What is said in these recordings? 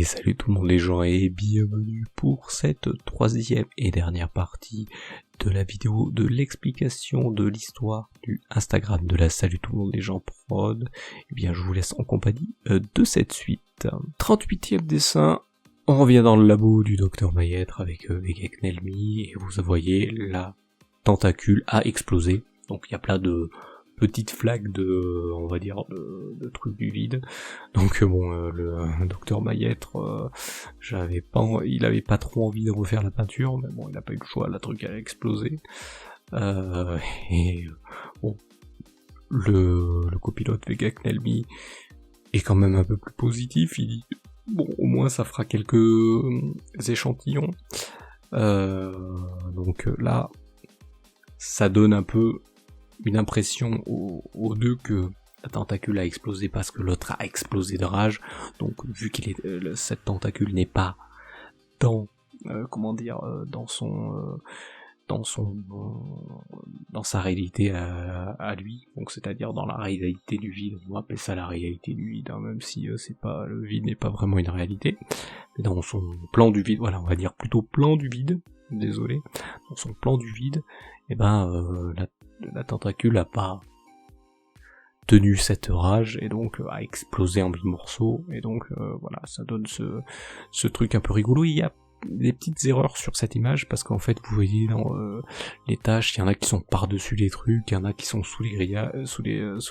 salut tout le monde les gens et bienvenue pour cette troisième et dernière partie de la vidéo de l'explication de l'histoire du Instagram de la Salut tout le monde les gens prod. Eh bien je vous laisse en compagnie de cette suite. 38e dessin, on revient dans le labo du docteur Maillettre avec Vegeknelmi et vous voyez la tentacule a explosé. Donc il y a plein de petite flaque de, on va dire, de trucs du vide. Donc le docteur Maillettre, il avait pas trop envie de refaire la peinture, mais bon, il a pas eu le choix, la truc a explosé. Le copilote Vegeknelmi est quand même un peu plus positif. Il dit bon, au moins ça fera quelques échantillons. Donc là, ça donne un peu une impression aux deux que la tentacule a explosé parce que l'autre a explosé de rage. Donc vu cette tentacule n'est pas dans dans sa réalité à lui, donc c'est-à-dire dans la réalité du vide. On va appeler ça la réalité du vide, hein, même si c'est pas, le vide n'est pas vraiment une réalité, mais dans son plan du vide, voilà, on va dire plutôt plan du vide, désolé, dans son plan du vide, et la tentacule a pas tenu cette rage et donc a explosé en mille morceaux, et donc voilà, ça donne ce truc un peu rigolo. Il y a des petites erreurs sur cette image parce qu'en fait vous voyez dans les tâches, il y en a qui sont par-dessus les trucs, il y en a qui sont sous les grillages, sous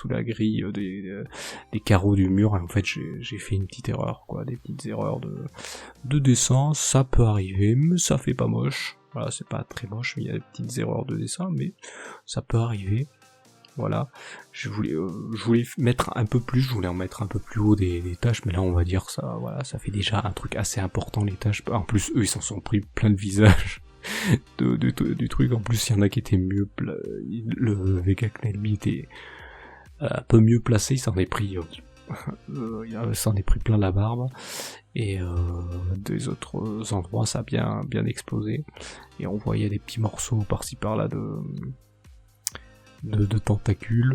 la grille des carreaux du mur, et en fait j'ai fait une petite erreur, quoi, des petites erreurs de dessin. Ça peut arriver, mais ça fait pas moche. Voilà, c'est pas très moche, mais il y a des petites erreurs de dessin, mais ça peut arriver. Voilà, je voulais mettre un peu plus, je voulais en mettre un peu plus haut des tâches, mais là on va dire ça, voilà, ça fait déjà un truc assez important, les tâches. En plus eux ils s'en sont pris plein de visages du truc. En plus il y en a qui étaient mieux, le Vegeknelmi était un peu mieux placé, il s'en est pris plein la barbe, et des autres endroits ça a bien explosé, et on voyait des petits morceaux par-ci par-là de tentacules,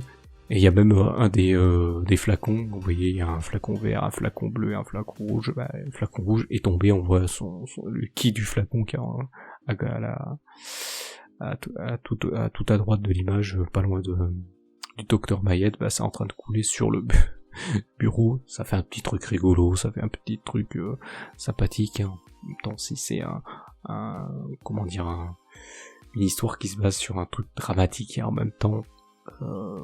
et il y a même un des flacons, vous voyez, il y a un flacon vert, un flacon bleu, un flacon rouge. Le flacon rouge est tombé, on voit le quai du flacon qui est tout à droite de l'image, pas loin du docteur Maillettre. C'est en train de couler sur le bureau. Ça fait un petit truc rigolo, ça fait un petit truc sympathique, hein. En même temps, si c'est une histoire qui se base sur un truc dramatique et en même temps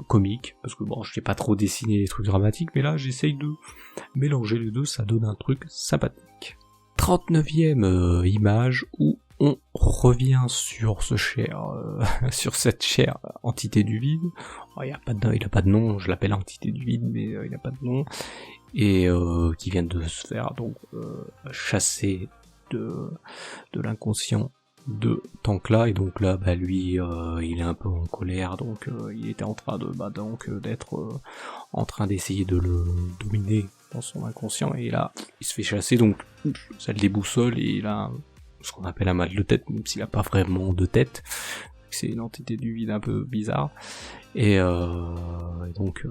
comique, parce que bon, je sais pas trop dessiner les trucs dramatiques, mais là j'essaye de mélanger les deux, ça donne un truc sympathique. 39e image où on revient sur sur cette chère entité du vide. Il a pas de nom, je l'appelle entité du vide, mais il n'a pas de nom, et qui vient de se faire donc chasser de l'inconscient de Tankla, et donc là lui il est un peu en colère, donc il était en train d'être en train d'essayer de le dominer dans son inconscient, et là il se fait chasser, donc ça le déboussole, et il a ce qu'on appelle un mal de tête, même s'il a pas vraiment de tête, c'est une entité du vide un peu bizarre, et donc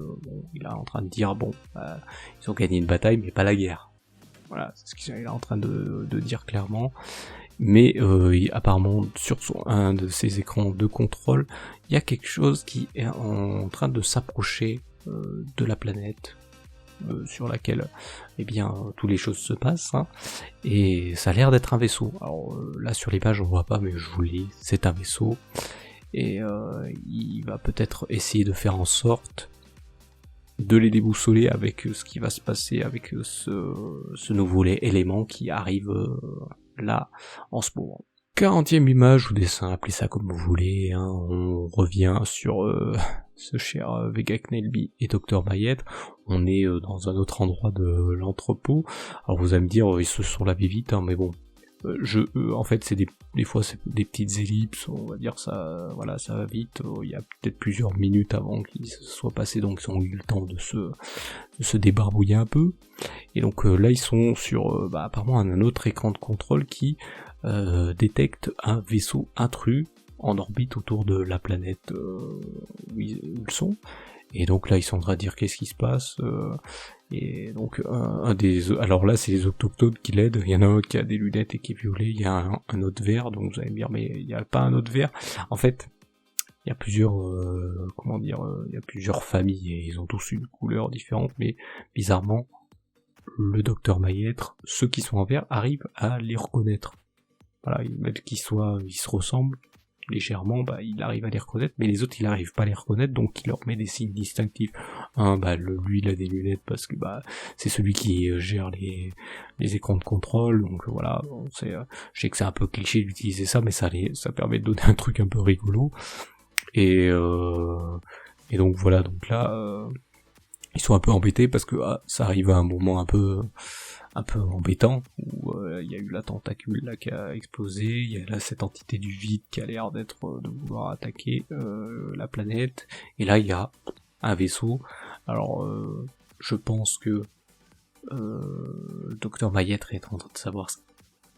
il est en train de dire ils ont gagné une bataille mais pas la guerre. Voilà, c'est ce qu'il est en train de dire clairement. Mais apparemment sur un de ses écrans de contrôle, il y a quelque chose qui est en train de s'approcher de la planète sur laquelle toutes les choses se passent, hein, et ça a l'air d'être un vaisseau. Alors là sur les pages on voit pas, mais je vous le dis, c'est un vaisseau, et il va peut-être essayer de faire en sorte de les déboussoler avec ce qui va se passer avec ce nouveau élément qui arrive là en ce moment. 40e image ou dessin, appelez ça comme vous voulez, hein. On revient sur ce cher Vegeknelmi et Dr Maillettre. On est dans un autre endroit de l'entrepôt. Alors vous allez me dire, ils se sont lavés vite, hein, mais bon, en fait c'est des fois c'est des petites ellipses, on va dire ça, voilà, ça va vite. Il y a peut-être plusieurs minutes avant qu'ils se soient passés, donc ils ont eu le temps de se débarbouiller un peu. Et donc là ils sont sur apparemment un autre écran de contrôle qui détecte un vaisseau intrus en orbite autour de la planète où ils sont. Et donc là ils sont en train de dire qu'est-ce qui se passe, Et donc alors là c'est les autochtones qui l'aident, il y en a un qui a des lunettes et qui est violet, il y a un autre vert, donc vous allez me dire mais il n'y a pas un autre vert. En fait, il y a plusieurs il y a plusieurs familles et ils ont tous une couleur différente, mais bizarrement le docteur Maillettre, ceux qui sont en vert arrivent à les reconnaître. Voilà, même qu'ils se ressemblent légèrement, il arrive à les reconnaître, mais les autres il arrive pas à les reconnaître, donc il leur met des signes distinctifs. Lui il a des lunettes parce que c'est celui qui gère les écrans de contrôle, donc voilà, je sais que c'est un peu cliché d'utiliser ça, mais ça permet de donner un truc un peu rigolo. Et donc voilà, donc là ils sont un peu embêtés parce que ça arrive à un moment un peu embêtant, où il y a eu la tentacule là qui a explosé, il y a là cette entité du vide qui a l'air de vouloir attaquer la planète, et là il y a un vaisseau. Alors je pense que le docteur Maillettre est en train de savoir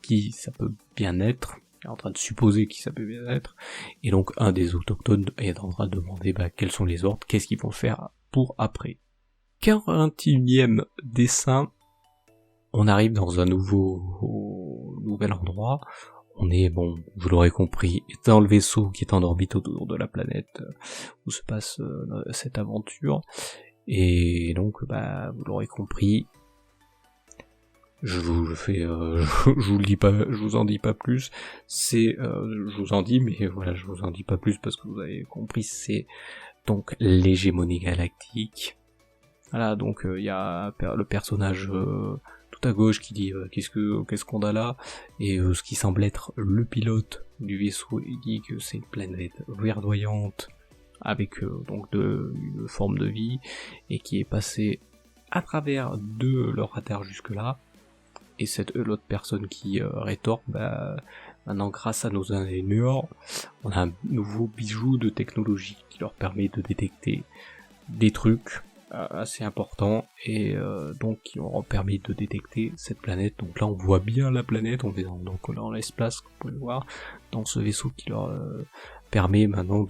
qui ça peut bien être, est en train de supposer qui ça peut bien être, et donc un des autochtones est en train de demander quels sont les ordres, qu'est-ce qu'ils vont faire pour après. 41e dessin, on arrive dans un nouvel endroit. On est, vous l'aurez compris, dans le vaisseau qui est en orbite autour de la planète où se passe cette aventure. Et donc, vous l'aurez compris, je vous le dis pas, je vous en dis pas plus. Je vous en dis, mais voilà, je vous en dis pas plus parce que vous avez compris. C'est donc l'hégémonie galactique. Voilà, donc il y a le personnage tout à gauche qui dit qu'est-ce qu'on a là, et ce qui semble être le pilote du vaisseau, il dit que c'est une planète verdoyante avec une forme de vie, et qui est passée à travers de leur radar jusque là. Et l'autre personne qui rétorque, maintenant grâce à nos ingénieurs, on a un nouveau bijou de technologie qui leur permet de détecter des trucs assez important, et donc qui ont permis de détecter cette planète. Donc là on voit bien la planète, on est dans l'espace, comme vous pouvez le voir, dans ce vaisseau qui leur permet maintenant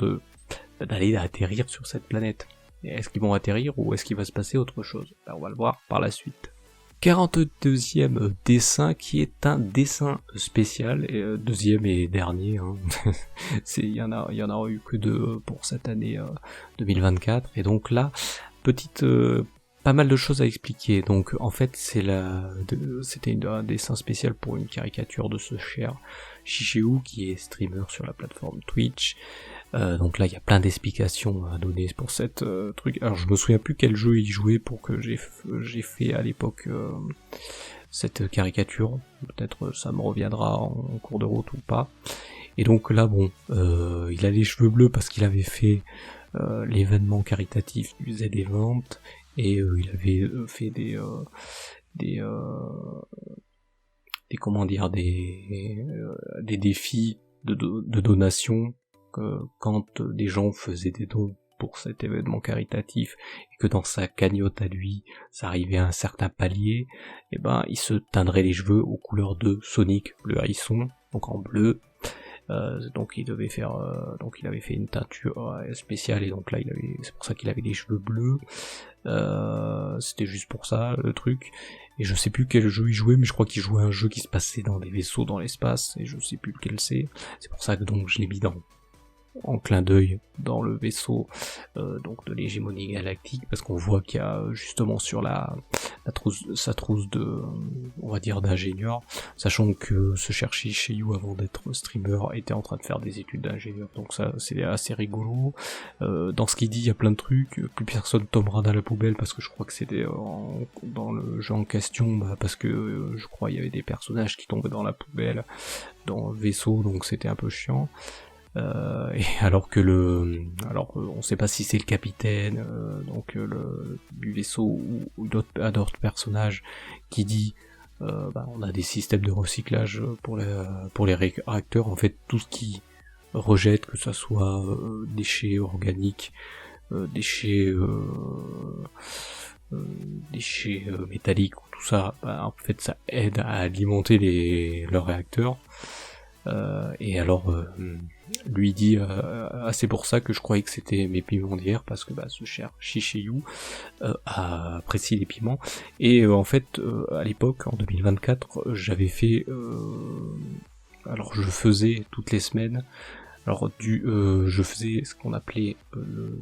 d'aller atterrir sur cette planète. Et est-ce qu'ils vont atterrir ou est-ce qu'il va se passer autre chose? On va le voir par la suite. 42e dessin, qui est un dessin spécial, et deuxième et dernier, il y en a eu que deux pour cette année 2024, et donc là pas mal de choses à expliquer. Donc en fait c'était un dessin spécial pour une caricature de ce cher Chicheou qui est streamer sur la plateforme Twitch. Donc là il y a plein d'explications à donner pour cette truc. Alors je me souviens plus quel jeu il jouait pour que j'ai fait à l'époque cette caricature. Peut-être ça me reviendra en cours de route ou pas. Et donc là il a les cheveux bleus parce qu'il avait fait l'événement caritatif du Z-Event, et il avait fait des défis de donation, quand des gens faisaient des dons pour cet événement caritatif, et que dans sa cagnotte à lui ça arrivait à un certain palier, et il se teindrait les cheveux aux couleurs de Sonic le hérisson, donc en bleu. Donc il avait fait une teinture spéciale, et donc là c'est pour ça qu'il avait les cheveux bleus. C'était juste pour ça le truc. Et je sais plus quel jeu il jouait, mais je crois qu'il jouait un jeu qui se passait dans des vaisseaux dans l'espace, et je sais plus lequel c'est. C'est pour ça que donc je l'ai mis en clin d'œil dans le vaisseau donc de l'hégémonie galactique, parce qu'on voit qu'il y a justement sur sa trousse de, on va dire, d'ingénieur, sachant que ce chercher chez You avant d'être streamer était en train de faire des études d'ingénieur, donc ça c'est assez rigolo. Dans ce qu'il dit il y a plein de trucs, plus personne tombera dans la poubelle, parce que je crois que c'était dans le jeu en question, parce que je crois il y avait des personnages qui tombaient dans la poubelle dans le vaisseau, donc c'était un peu chiant. Et alors on sait pas si c'est le capitaine du vaisseau ou d'autres personnages qui dit on a des systèmes de recyclage pour les réacteurs. En fait, tout ce qui rejette, que ça soit déchets organiques, déchets métalliques ou tout ça, en fait ça aide à alimenter leurs réacteurs. Et alors, lui dit c'est pour ça que je croyais que c'était mes piments d'hier, parce que ce cher Shiseiyu apprécie les piments. Et en fait, à l'époque, en 2024, j'avais fait... alors je faisais toutes les semaines, alors je faisais ce qu'on appelait le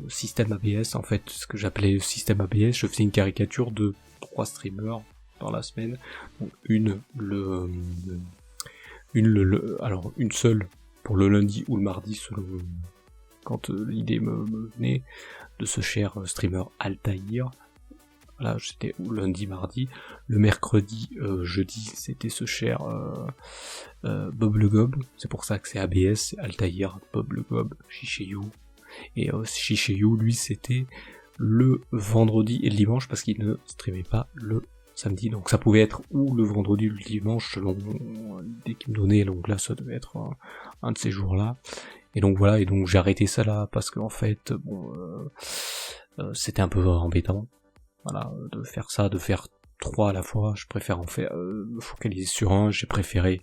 système ABS, en fait, ce que j'appelais le système ABS, je faisais une caricature de 3 streamers dans la semaine, donc une seule pour le lundi ou le mardi selon quand l'idée me venait de ce cher streamer Altaïr. Voilà, c'était lundi, mardi. Le mercredi, jeudi, c'était ce cher Bob le Gob. C'est pour ça que c'est ABS, Altaïr, Bob le Gob, Shiseiyu. Et Shiseiyu, lui, c'était le vendredi et le dimanche parce qu'il ne streamait pas le samedi. Donc ça pouvait être ou le vendredi ou le dimanche selon l'idée qu'il me donnait. Donc là, ça devait être un de ces jours-là. Et donc voilà, et donc j'ai arrêté ça là parce qu'en fait, c'était un peu embêtant. Voilà, de faire ça, de faire 3 à la fois, je préfère me focaliser sur un, j'ai préféré,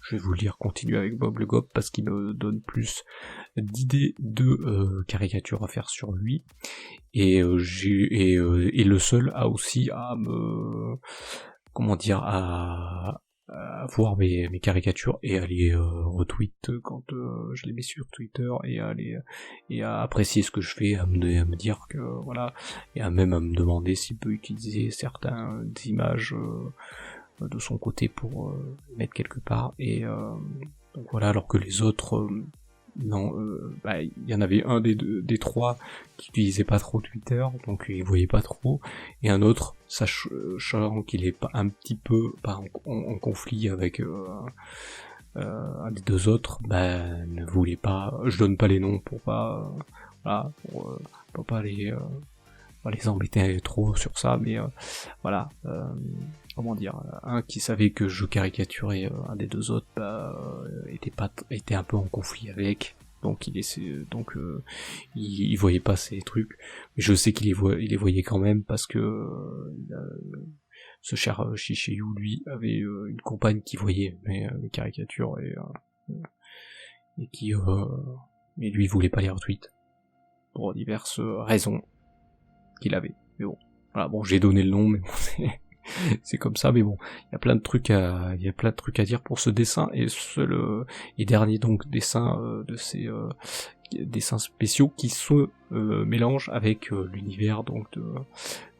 je vais vous le dire, continuer avec Bob le Gob parce qu'il me donne plus d'idées de caricatures à faire sur lui, et le seul a aussi à me, à voir mes caricatures et à les retweet quand je les mets sur Twitter, et à apprécier ce que je fais, à me dire que voilà, et à me demander s'il peut utiliser certaines images de son côté pour mettre quelque part, et donc voilà, alors que les autres non, il y en avait un des 3 qui utilisait pas trop Twitter, donc il voyait pas trop, et un autre, sachant qu'il est pas un petit peu pas en conflit avec un des 2 autres, ne voulait pas, je donne pas les noms pour pas, voilà, pour pas les embêter trop sur ça, mais voilà, un qui savait que je caricaturais un des 2 autres, était un peu en conflit avec, donc il voyait pas ces trucs, mais je sais qu'il les voyait quand même parce que ce cher Shiseiyu, lui, avait une compagne qui voyait mes caricatures, et qui mais lui voulait pas les retweets pour diverses raisons qu'il avait. Mais bon, voilà, bon, j'ai donné le nom, mais bon, c'est comme ça, mais bon, il y a plein de trucs à dire pour ce dessin, et et dernier donc dessin de ces dessins spéciaux qui se mélangent avec l'univers donc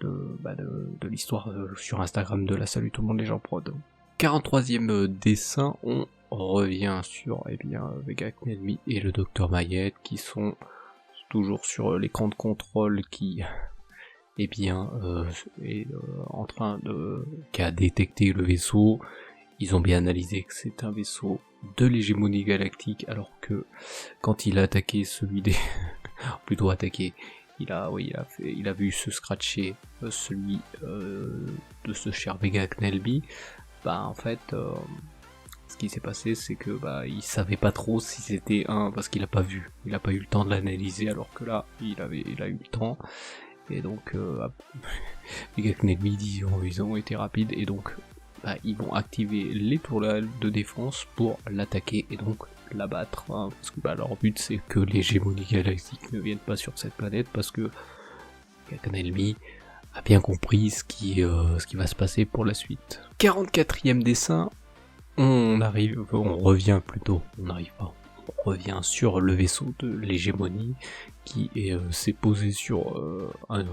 de l'histoire sur Instagram de la Salut tout le monde les gens prod. 43e dessin, on revient sur Vega Knelmi et le Docteur Mayette qui sont toujours sur l'écran de contrôle qui est en train qui a détecté le vaisseau. Ils ont bien analysé que c'est un vaisseau de l'hégémonie galactique, alors que quand il a attaqué celui des plutôt attaqué, il a vu se scratcher celui de ce cher Vega Knelmi. En fait, ce qui s'est passé, c'est que il savait pas trop si c'était parce qu'il a pas eu le temps de l'analyser, alors que là il a eu le temps. Et donc les Knelmi, ils ont été rapides, et donc ils vont activer les tourelles de défense pour l'attaquer et donc l'abattre, parce que leur but c'est que l'hégémonie galactique ne vienne pas sur cette planète, parce que Knelmi a bien compris ce qui va se passer pour la suite. 44e dessin, on revient sur le vaisseau de l'hégémonie qui s'est posé sur un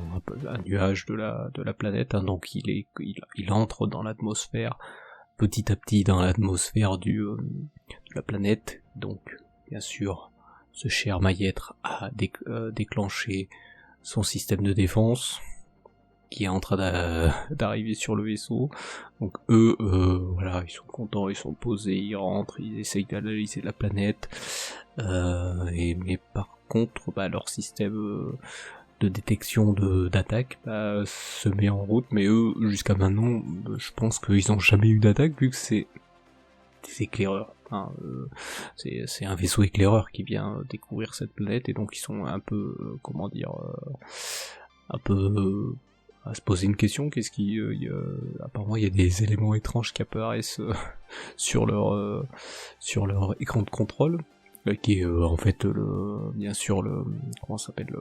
nuage de la planète, donc il entre dans l'atmosphère, petit à petit dans l'atmosphère de la planète. Donc bien sûr ce cher Mayêtre a déclenché son système de défense qui est en train d'arriver sur le vaisseau. Donc eux, ils sont contents, ils sont posés, ils rentrent, ils essayent d'analyser la planète, mais par contre, leur système de détection d'attaque se met en route, mais eux, jusqu'à maintenant, je pense qu'ils n'ont jamais eu d'attaque, vu que c'est des éclaireurs. C'est un vaisseau éclaireur qui vient découvrir cette planète, et donc ils sont un peu, à se poser une question, qu'est-ce qui... apparemment il y a des éléments étranges qui apparaissent sur leur écran de contrôle, qui est en fait bien sûr comment ça s'appelle,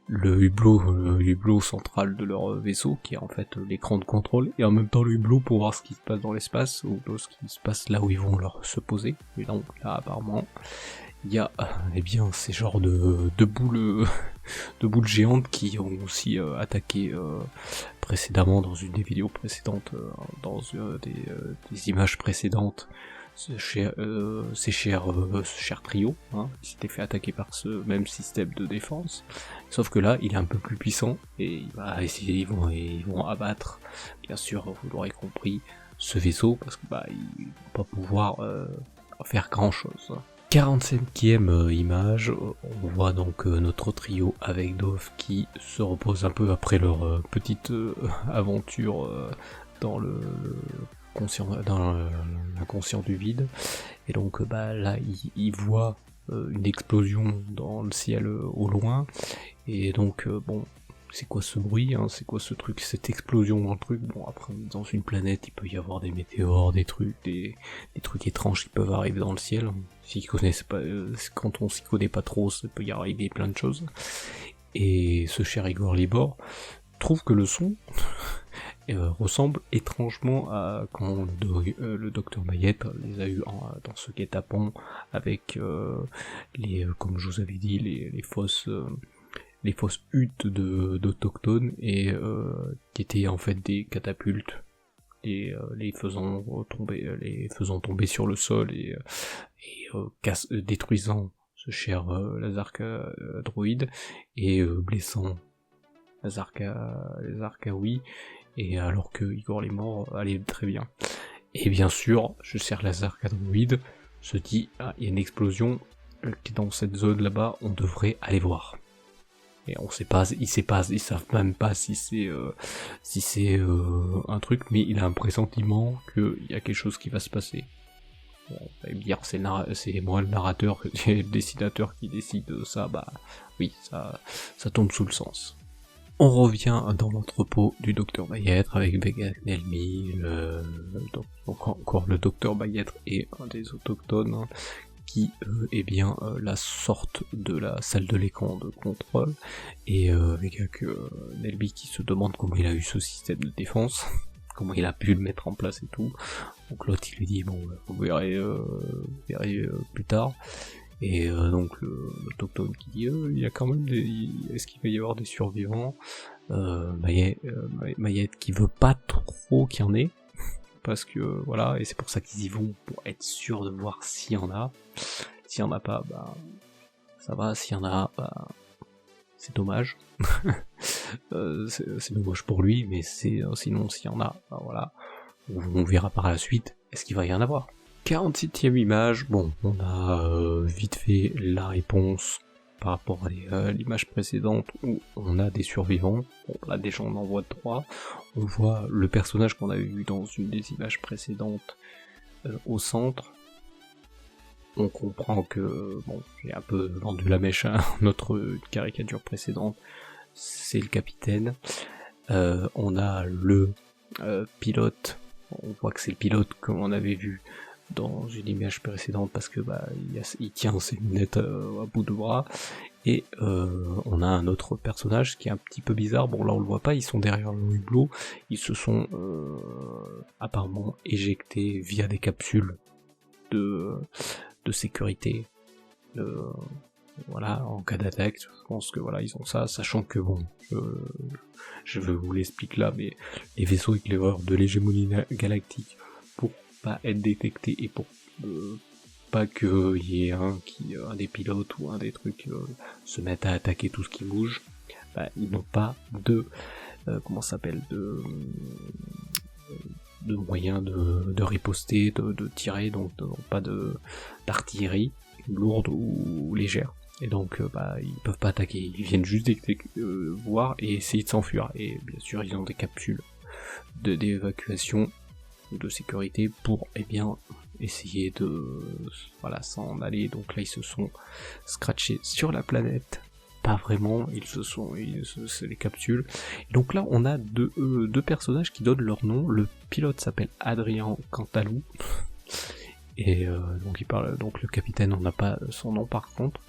le hublot central de leur vaisseau, qui est en fait l'écran de contrôle, et en même temps le hublot pour voir ce qui se passe dans l'espace, ou ce qui se passe là où ils vont se poser. Et donc là apparemment il y a eh bien ces genres de boules de boules géantes qui ont aussi attaqué précédemment dans une des vidéos précédentes, dans des images précédentes, ce cher trio, hein, il s'était fait attaquer par ce même système de défense, sauf que là il est un peu plus puissant et il va essayer, ils vont abattre, bien sûr vous l'aurez compris, ce vaisseau, parce que ils vont pas pouvoir faire grand chose. 45e image, on voit donc notre trio avec Dove qui se repose un peu après leur petite aventure dans l'inconscient du vide, et donc là il voit une explosion dans le ciel au loin, et donc bon, c'est quoi ce bruit, hein, c'est quoi ce truc, cette explosion dans le truc. Bon, après dans une planète il peut y avoir des météores, des trucs étranges qui peuvent arriver dans le ciel, s'ils connaissent pas, quand on s'y connaît pas trop, ça peut y arriver plein de choses. Et ce cher Igor Libor trouve que le son ressemble étrangement à quand le docteur Mayette les a eu dans ce guet-apens avec comme je vous avais dit, les fausses huttes d'autochtones, et qui étaient en fait des catapultes, et les faisant tomber sur le sol, et détruisant ce cher Lazarka droïde, et blessant Lazarka, et alors que Igor est mort, allait très bien. Et bien sûr, ce cher Lazarka droïde se dit, il y a une explosion qui est dans cette zone là-bas, on devrait aller voir. Et ils savent même pas si c'est un truc, mais il a un pressentiment qu'il y a quelque chose qui va se passer. Bon, et bien c'est moi le narrateur, le dessinateur qui décide de ça, oui, ça tombe sous le sens. On revient dans l'entrepôt du docteur Bayêtre avec Beganelmi, donc encore le docteur Bayêtre et un des autochtones, hein, qui la sortent de la salle de l'écran de contrôle, et avec Nelby qui se demande comment il a eu ce système de défense, comment il a pu le mettre en place et tout. Donc l'autre il lui dit bon, vous verrez plus tard. Et donc l'autochtone qui dit il y a quand même est-ce qu'il va y avoir des survivants, Mayette qui veut pas trop qu'il y en ait, parce que voilà, et c'est pour ça qu'ils y vont, pour être sûr de voir s'il y en a. S'il y en a pas, ça va, s'il y en a, c'est dommage. C'est dommage pour lui, mais sinon s'il y en a, voilà, on verra par la suite, est-ce qu'il va y en avoir. 47e image, bon, on a vite fait la réponse par rapport à l'image précédente où on a des survivants. Bon, là déjà on en voit 3. On voit le personnage qu'on avait vu dans une des images précédentes au centre. On comprend que, bon, j'ai un peu vendu la mèche à notre caricature précédente, c'est le capitaine. On a le pilote, on voit que c'est le pilote comme on avait vu dans une image précédente, parce que il tient ses lunettes à bout de bras, et on a un autre personnage qui est un petit peu bizarre. Bon, là on le voit pas, ils sont derrière le hublot, ils se sont apparemment éjectés via des capsules de sécurité, voilà, en cas d'attaque. Je pense que voilà, ils ont ça, sachant que bon, je vous l'explique là, mais les vaisseaux éclaireurs de l'hégémonie galactique, pour pas être détecté et pour pas qu'il y ait un des pilotes ou un des trucs se mettent à attaquer tout ce qui bouge, ils n'ont pas de de moyens de riposter, de tirer, donc pas d'artillerie lourde ou légère. Et donc ils peuvent pas attaquer, ils viennent juste voir et essayer de s'enfuir. Et bien sûr ils ont des capsules d'évacuation, de sécurité pour essayer de s'en aller. Donc là ils se sont scratchés sur la planète pas vraiment, c'est les capsules. Et donc là, on a deux personnages qui donnent leur nom. Le pilote s'appelle Adrien Cantalou, et donc il parle, donc le capitaine, on n'a pas son nom par contre.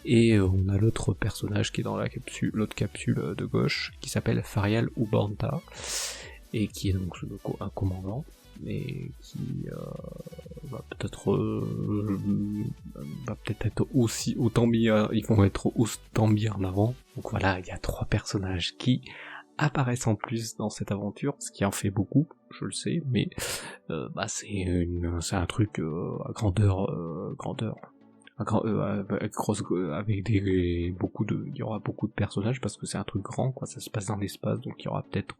Et on a l'autre personnage qui est dans l'autre capsule de gauche, qui s'appelle Farial Ubanta, et qui est donc un commandant, et qui va peut-être être aussi autant mis, ils vont être autant mis en avant. Donc voilà, il y a 3 personnages qui apparaissent en plus dans cette aventure, ce qui en fait beaucoup, je le sais, mais c'est un truc à grandeur avec il y aura beaucoup de personnages parce que c'est un truc grand, quoi, ça se passe dans l'espace, donc il y aura peut-être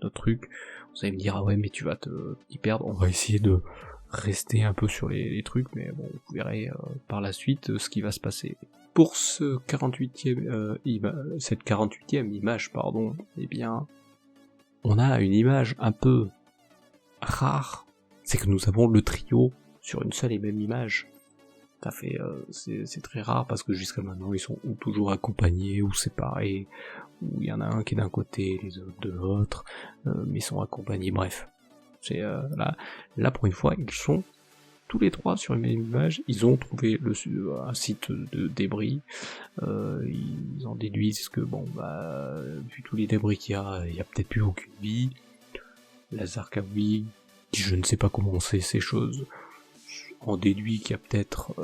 d'autres trucs. Vous allez me dire, ah ouais, mais tu vas t'y perdre. On va essayer de rester un peu sur les trucs, mais bon, vous verrez par la suite ce qui va se passer. Pour cette 48e image, pardon, eh bien, on a une image un peu rare, c'est que nous avons le trio sur une seule et même image. Ça fait, c'est très rare parce que jusqu'à maintenant ils sont ou toujours accompagnés ou séparés, ou il y en a un qui est d'un côté, les autres de l'autre, mais ils sont accompagnés. Bref, c'est là pour une fois ils sont tous les 3 sur une même image. Ils ont trouvé un site de débris. Ils en déduisent que bon vu tous les débris qu'il y a peut-être plus aucune vie. Lazarkawi, je ne sais pas comment on sait ces choses. On déduit qu'il y a peut-être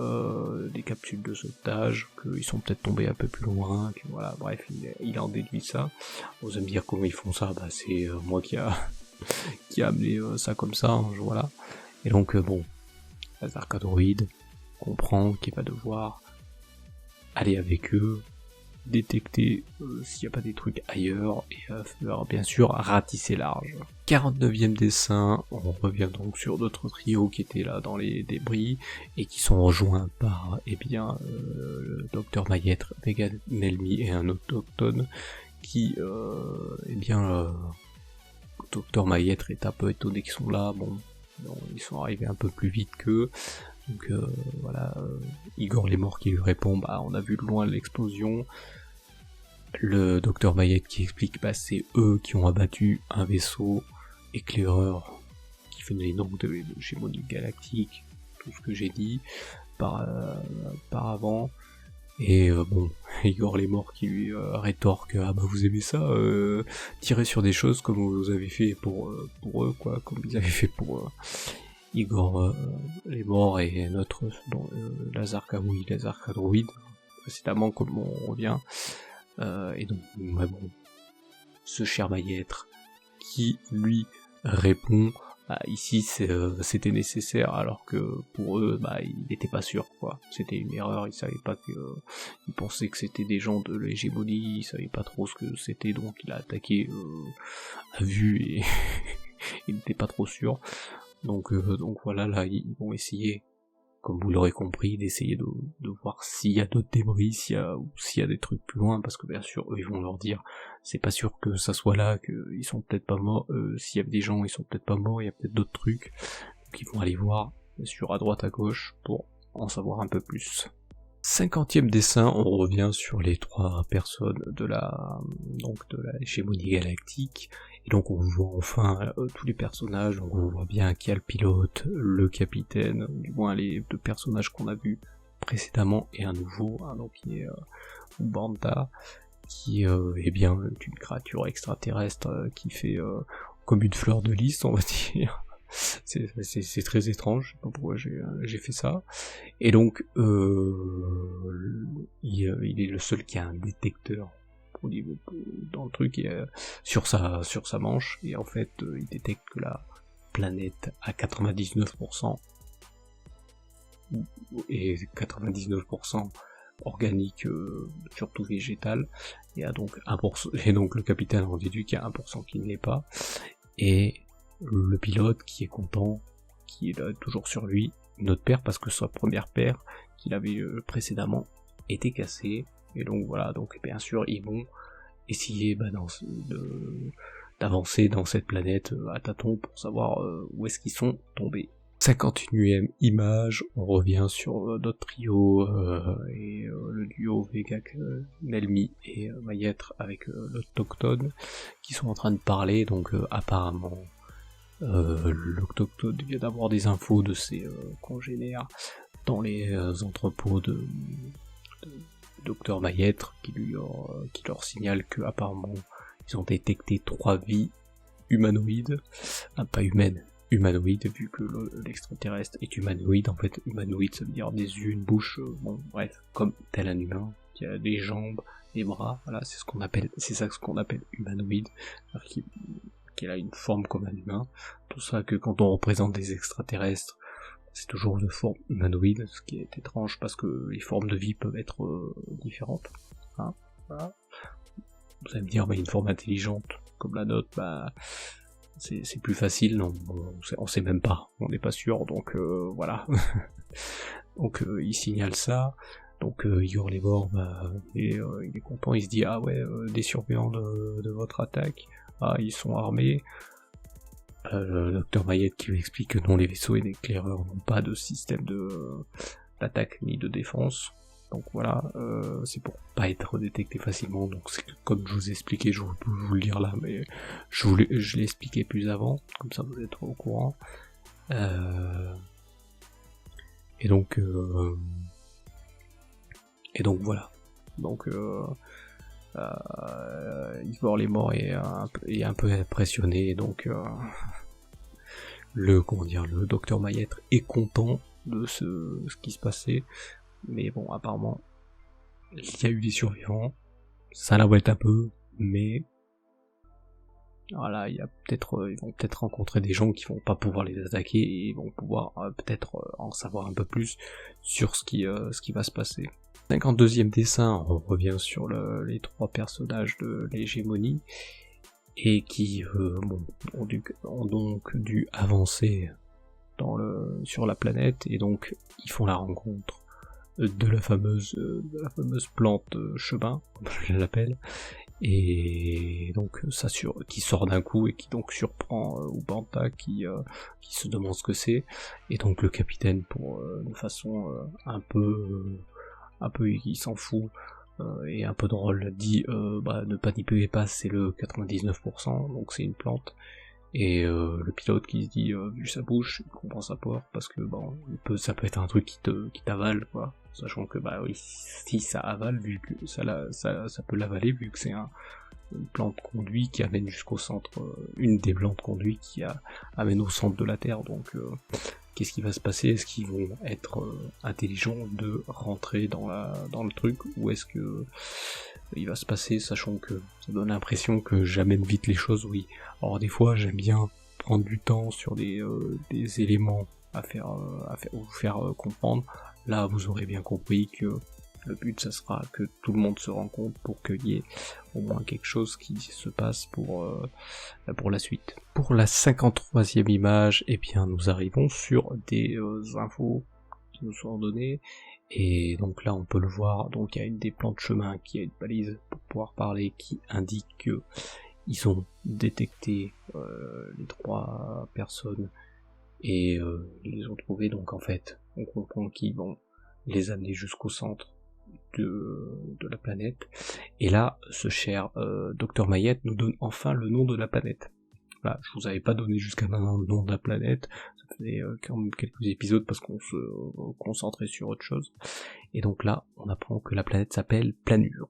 des capsules de sauvetage, qu'ils sont peut-être tombés un peu plus loin, que voilà, bref, il en déduit ça. Vous allez me dire comment ils font ça, c'est moi qui a amené ça comme ça, hein, voilà. Et donc Lazarkadroid comprend qu'il va devoir aller avec eux, détecter s'il n'y a pas des trucs ailleurs, et bien sûr ratisser large. 49e dessin, on revient donc sur d'autres trios qui étaient là dans les débris, et qui sont rejoints par, le Dr Mayette, Vega Nelmi et un autochtone, qui, Dr Mayette est un peu étonné qu'ils sont là, ils sont arrivés un peu plus vite qu'eux. Donc Igor les morts qui lui répond, on a vu de loin l'explosion. Le docteur Mayette qui explique, c'est eux qui ont abattu un vaisseau éclaireur qui venait donc de l'hégémonie galactique, tout ce que j'ai dit par avant. Et Igor les morts qui lui rétorque, vous aimez ça, tirer sur des choses comme vous avez fait pour eux, quoi, comme ils avaient fait pour Igor les morts et notre Lazarkadroid, précédemment comme on revient. Et donc, ce cher Maître qui lui répond, ici c'était nécessaire, alors que pour eux, il n'était pas sûr, quoi. C'était une erreur, ils savaient pas ils pensaient que c'était des gens de l'hégémonie, ils savaient pas trop ce que c'était, donc il a attaqué à vue et il n'était pas trop sûr. Donc voilà, là ils vont essayer, comme vous l'aurez compris, d'essayer de voir s'il y a d'autres débris, s'il y a des trucs plus loin, parce que bien sûr, eux, ils vont leur dire, c'est pas sûr que ça soit là, qu'ils sont peut-être pas morts, s'il y avait des gens, ils sont peut-être pas morts, il y a peut-être d'autres trucs, donc ils vont aller voir, bien sûr, à droite, à gauche, pour en savoir un peu plus. 50e dessin, on revient sur les 3 personnes de la hégémonie galactique, et donc on voit enfin tous les personnages, donc on voit bien qu'il y a le pilote, le capitaine, du moins les 2 personnages qu'on a vus précédemment, et un nouveau, donc qui est Ubanta, qui est bien une créature extraterrestre qui fait comme une fleur de lys, on va dire. C'est très étrange, je sais pas pourquoi j'ai fait ça. Et donc il est le seul qui a un détecteur dans le truc, sur sa manche, et en fait il détecte que la planète à 99% et 99% organique, surtout végétal, et a donc 1%, et donc le capitaine en déduit qu'il y a 1% qui ne l'est pas, et le pilote qui est content, qui est là, toujours sur lui, notre paire, parce que sa première paire qu'il avait précédemment était cassée, et donc voilà, donc bien sûr ils vont essayer d'avancer dans cette planète à tâtons pour savoir où est-ce qu'ils sont tombés. 51e image, on revient sur notre trio et le duo Vega, Nelmi et Maître avec l'Autochtone qui sont en train de parler. Donc apparemment l'Autochtone vient d'avoir des infos de ses congénères dans les entrepôts de Docteur Maître qui leur signale que apparemment ils ont détecté 3 vies humanoïdes, pas humaines, humanoïde, vu que l'extraterrestre est humanoïde. En fait, humanoïde ça veut dire des yeux, une bouche, bon bref, comme tel un humain, qui a des jambes, des bras, voilà, c'est ça ce qu'on appelle humanoïde, c'est-à-dire qu'il a une forme comme un humain. Pour ça que quand on représente des extraterrestres, c'est toujours de forme humanoïde, ce qui est étrange parce que les formes de vie peuvent être différentes. Hein, voilà. Vous allez me dire, une forme intelligente comme la nôtre, c'est plus facile, non, on sait même pas, on n'est pas sûr, donc voilà. Donc il signale ça, donc Igor Lemort, il est content, il se dit, ah ouais, des surveillants de votre attaque, ah ils sont armés. Le docteur Maître qui lui explique que non, les vaisseaux et les éclaireurs n'ont pas de système d'attaque ni de défense. Donc voilà, c'est pour pas être détecté facilement, donc c'est comme je vous ai expliqué, je peux vous le dire là, mais je l'ai expliqué plus avant, comme ça vous êtes au courant. Et donc voilà. Donc Igor Lemort est un peu impressionné, donc le docteur Maître est content de ce qui se passait. Mais bon, apparemment, il y a eu des survivants, ça l'embête un peu, mais voilà, ils vont peut-être rencontrer des gens qui vont pas pouvoir les attaquer et ils vont pouvoir peut-être en savoir un peu plus sur ce qui va se passer. 52e dessin, on revient sur les 3 personnages de l'hégémonie et qui ont donc dû avancer sur la planète, et donc ils font la rencontre de la fameuse plante chemin, comme je l'appelle, et donc ça qui sort d'un coup et qui donc surprend Ubanta qui se demande ce que c'est, et donc le capitaine de façon un peu il s'en fout et un peu drôle dit ne paniquez pas, c'est le 99%, donc c'est une plante. Et le pilote qui se dit, vu sa bouche, il comprend sa peur, parce que ça peut être un truc qui t'avale, quoi. Sachant que oui, si ça avale, vu que ça peut l'avaler, vu que c'est une plante conduit qui amène jusqu'au centre, une des plantes conduites qui amène au centre de la Terre. Donc qu'est-ce qui va se passer? Est-ce qu'ils vont être intelligents de rentrer dans le truc, ou est-ce que il va se passer, sachant que ça donne l'impression que j'amène vite les choses, oui. Alors des fois j'aime bien prendre du temps sur des éléments à vous faire comprendre. Là vous aurez bien compris que le but ça sera que tout le monde se rencontre pour qu'il y ait au moins quelque chose qui se passe pour la suite. Pour la 53e image, nous arrivons sur des infos qui nous sont données. Et donc là on peut le voir, donc il y a une des plans de chemin qui a une balise pour pouvoir parler qui indique que ils ont détecté les 3 personnes et ils les ont trouvés. Donc en fait on comprend qu'ils vont les amener jusqu'au centre de la planète. Et là ce cher docteur Maître nous donne enfin le nom de la planète. Voilà, je vous avais pas donné jusqu'à maintenant le nom de la planète, ça faisait quand même quelques épisodes parce qu'on se concentrait sur autre chose. Et donc là, on apprend que la planète s'appelle Planure.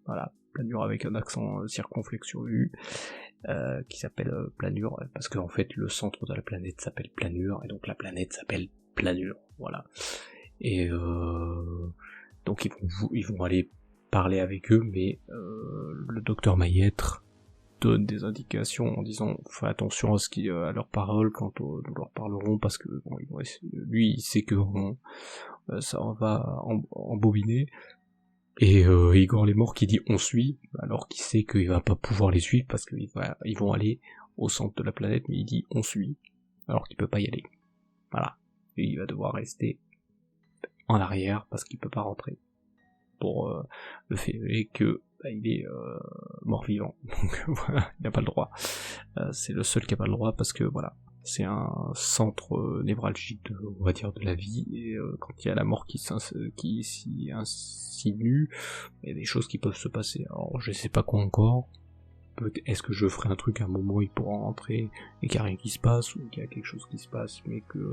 Voilà, Planure avec un accent circonflexe sur U, qui s'appelle Planure, parce qu'en fait le centre de la planète s'appelle Planure, et donc la planète s'appelle Planure, voilà. Et donc ils vont aller parler avec eux, mais le docteur Maître donne des indications en disant fais attention à leurs paroles quand nous leur parlerons, parce que lui il sait que ça va embobiner, et Igor Lemort qui dit on suit, alors qu'il sait qu'il va pas pouvoir les suivre parce qu'ils vont aller au centre de la planète, mais il dit on suit alors qu'il peut pas y aller. Voilà, et il va devoir rester en arrière parce qu'il peut pas rentrer pour le fait que il est mort-vivant, donc voilà, il n'a pas le droit. C'est le seul qui a pas le droit parce que voilà, c'est un centre névralgique on va dire de la vie, et quand il y a la mort qui s'y insinue, il y a des choses qui peuvent se passer. Alors je sais pas quoi encore. Est-ce que je ferai un truc à un moment où il pourra rentrer et qu'il n'y a rien qui se passe, ou qu'il y a quelque chose qui se passe, mais que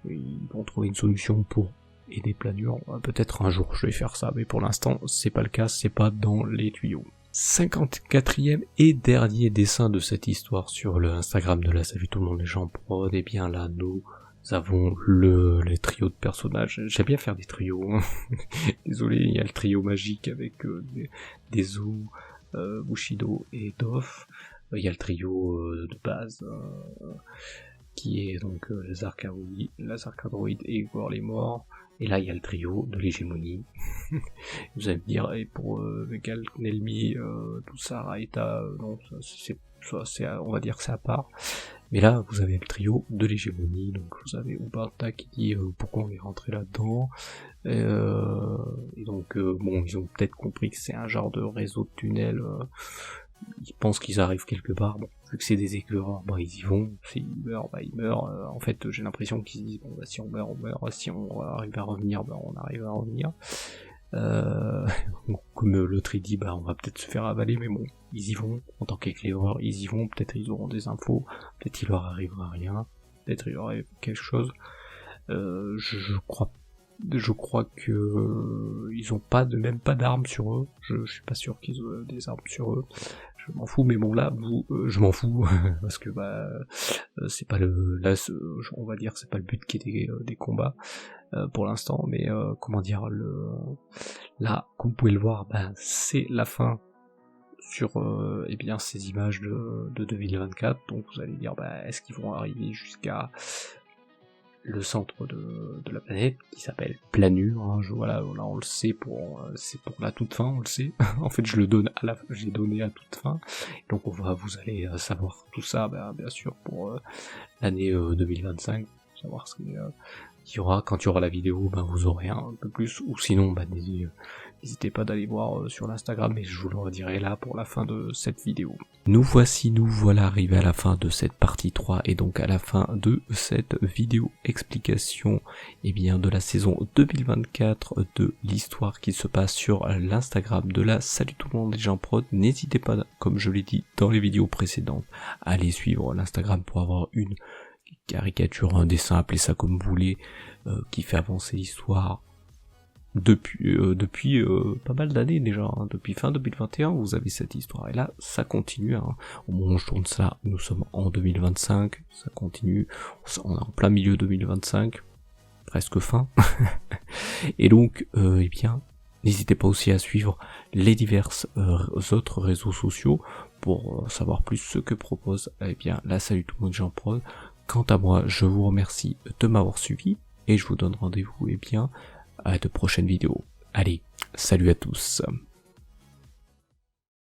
ils vont trouver une solution pour aider Planure. Peut-être un jour je vais faire ça, mais pour l'instant c'est pas le cas, c'est pas dans les tuyaux. 54e et dernier dessin de cette histoire sur le Instagram de la Salut tout le monde les gens prod, et bien là nous avons les trios de personnages. J'aime bien faire des trios, hein. Désolé, il y a le trio magique avec des os, Bushido et Doff. Il y a le trio de base qui est donc Lazarkadroid et Igor les morts. Et là il y a le trio de l'hégémonie. Vous allez me dire, et pour Vegal, Nelmi, tout ça, Raeta, non, c'est on va dire que c'est à part. Mais là vous avez le trio de l'hégémonie, donc vous avez Ubarta qui dit pourquoi on est rentré là-dedans. Et donc bon, ils ont peut-être compris que c'est un genre de réseau de tunnels. Ils pensent qu'ils arrivent quelque part. Bon, vu que c'est des éclaireurs, bah ils y vont. S'ils meurent, bah ils meurent. En fait, j'ai l'impression qu'ils se disent bon, bah si on meurt, on meurt. Si on arrive à revenir, bah on arrive à revenir. Comme l'autre il dit, bah on va peut-être se faire avaler, mais bon, ils y vont. En tant qu'éclaireurs, ils y vont. Peut-être ils auront des infos. Peut-être il leur arrivera rien. Peut-être il leur arrive quelque chose. Je crois que ils ont même pas d'armes sur eux. Je suis pas sûr qu'ils ont des armes sur eux. Je m'en fous, mais bon là, je m'en fous parce que bah c'est pas on va dire c'est pas le but qui est des combats pour l'instant, mais comment dire là, comme vous pouvez le voir, bah c'est la fin sur eh bien ces images de 2024. Donc vous allez dire bah est-ce qu'ils vont arriver jusqu'à le centre de la planète qui s'appelle Planure, hein. Voilà, là on le sait c'est pour la toute fin, on le sait. En fait, j'ai donné à toute fin. Donc vous allez savoir tout ça, bien sûr pour l'année 2025, savoir ce qu'il y aura. Quand il y aura la vidéo, vous aurez un peu plus, ou sinon n'hésitez pas d'aller voir sur l'Instagram, mais je vous le redirai là pour la fin de cette vidéo. Nous voilà arrivés à la fin de cette partie 3, et donc à la fin de cette vidéo explication de la saison 2024 de l'histoire qui se passe sur l'Instagram de la Salut tout le monde les gens prod. N'hésitez pas, comme je l'ai dit dans les vidéos précédentes, à aller suivre l'Instagram pour avoir une caricature, un dessin, appelez ça comme vous voulez, qui fait avancer l'histoire depuis pas mal d'années déjà, hein. Depuis fin 2021 vous avez cette histoire, et là ça continue, hein. Au moment où je tourne ça, nous sommes en 2025, ça continue, on est en plein milieu 2025, presque fin. Et donc n'hésitez pas aussi à suivre les divers autres réseaux sociaux pour savoir plus ce que propose la Salut tout le monde Jean Prod. Quant à moi, je vous remercie de m'avoir suivi, et je vous donne rendez-vous à de prochaines vidéos. Allez, salut à tous.